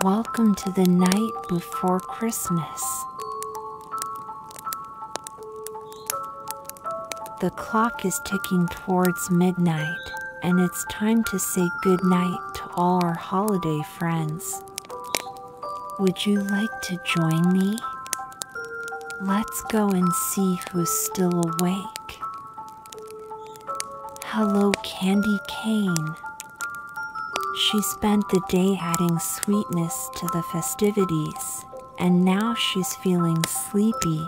Welcome to the night before Christmas. The clock is ticking towards midnight, and it's time to say goodnight to all our holiday friends. Would you like to join me? Let's go and see who's still awake. Hello, Candy Cane. She spent the day adding sweetness to the festivities, and now she's feeling sleepy.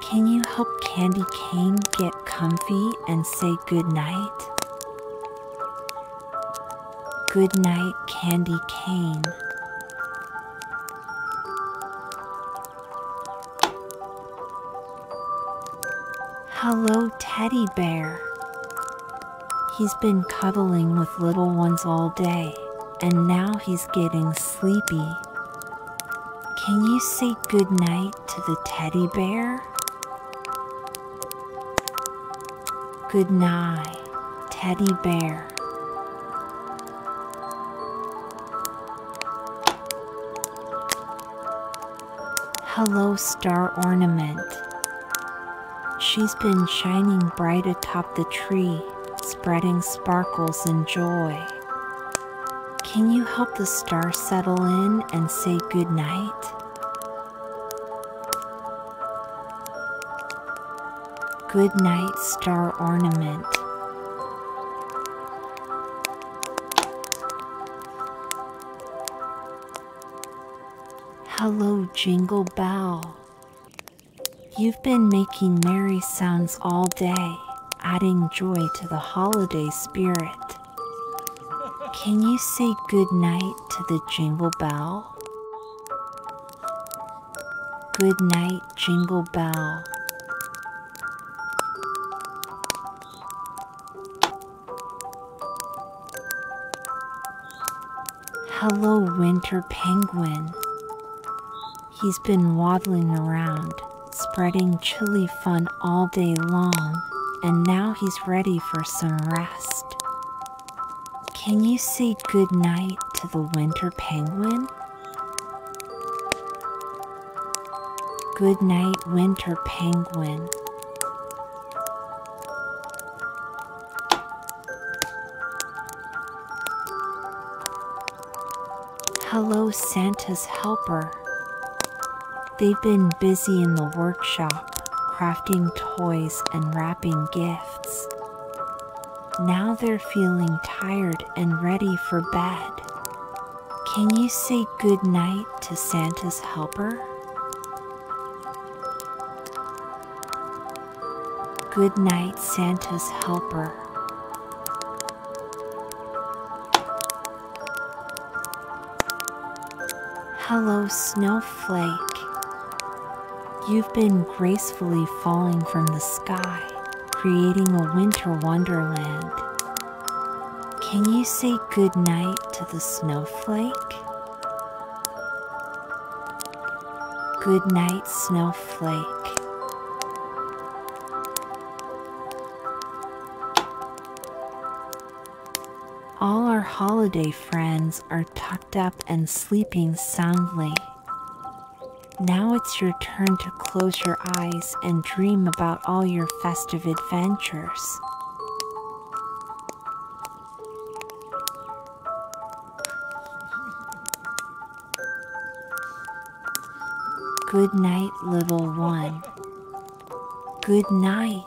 Can you help Candy Cane get comfy and say goodnight? Good night, Candy Cane. Hello, Teddy Bear. He's been cuddling with little ones all day, and now he's getting sleepy. Can you say goodnight to the teddy bear? Good night, Teddy Bear. Hello, Star Ornament. She's been shining bright atop the tree, spreading sparkles and joy. Can you help the star settle in and say goodnight? Good night, Star Ornament. Hello, Jingle Bell. You've been making merry sounds all day, adding joy to the holiday spirit. Can you say goodnight to the Jingle Bell? Good night, Jingle Bell. Hello, Winter Penguin. He's been waddling around, spreading chilly fun all day long, and now he's ready for some rest. Can you say goodnight to the Winter Penguin? Good night, Winter Penguin. Hello, Santa's helper. They've been busy in the workshop, crafting toys and wrapping gifts. Now they're feeling tired and ready for bed. Can you say goodnight to Santa's helper? Good night, Santa's helper. Hello, Snowflake. You've been gracefully falling from the sky, creating a winter wonderland. Can you say goodnight to the snowflake? Good night, Snowflake. All our holiday friends are tucked up and sleeping soundly. Now it's your turn to close your eyes and dream about all your festive adventures. Good night, little one. Good night.